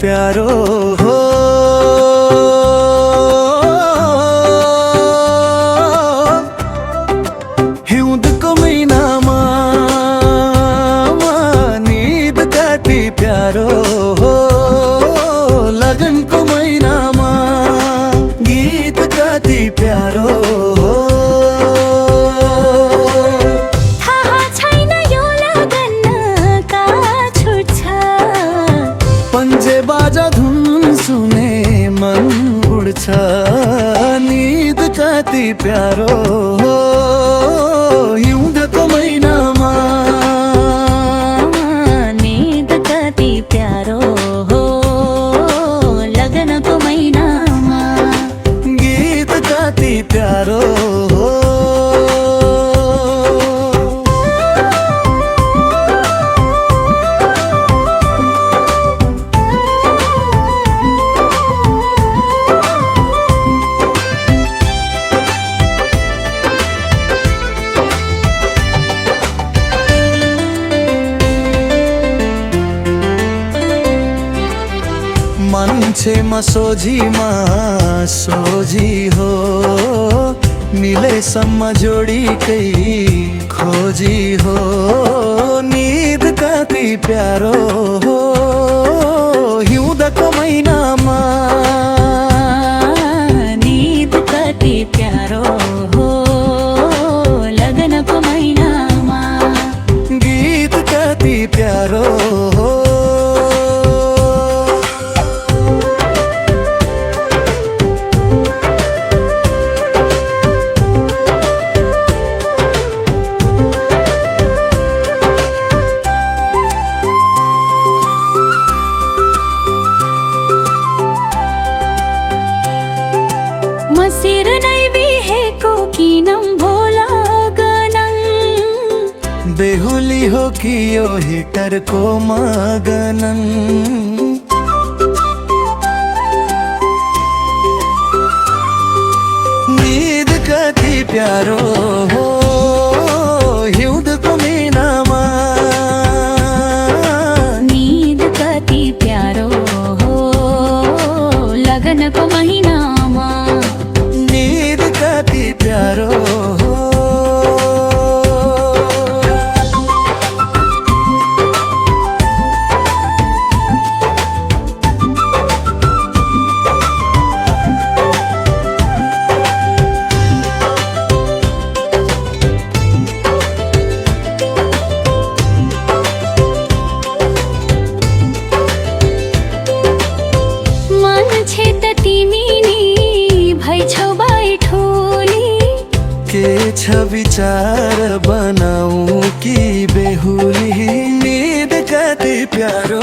प्यारो हो। हिउँदको महिनामा नींद कति प्यारो हो। लगनको महिनामा गीत कति प्यारो हो। थाहा छैन यो लगनका छुट्छ, पञ्जे बाजा धुन सुने मन उड्छ। नींद कति प्यारो हो। हिउँदको महिनामा नींद कति प्यारो हो। लगनको महिनामा गीत कति प्यारो हो। मान्छेमा सोझीमा सोझी हो। मिलेसम्म जोडीकै खोजी हो। नींद कति प्यारो हो। हिउँदको महिनामा नींद कति प्यारो हो। लगनको महिनामा गीत कति प्यारो हो। मसिर नै बिहेको किनम भोला गनङ। बेहुली हो कि यो हिटरको मगनङ। नींद कति प्यारो हो। हिउँदको महिनामा नींद कति प्यारो हो। लगनको महिनामा नींद कति प्यारो हो। मान्छे त तिमी नि भइछौ बैठोली। के छ विचार बनाऊ कि बेहुली। नींद कति प्यारो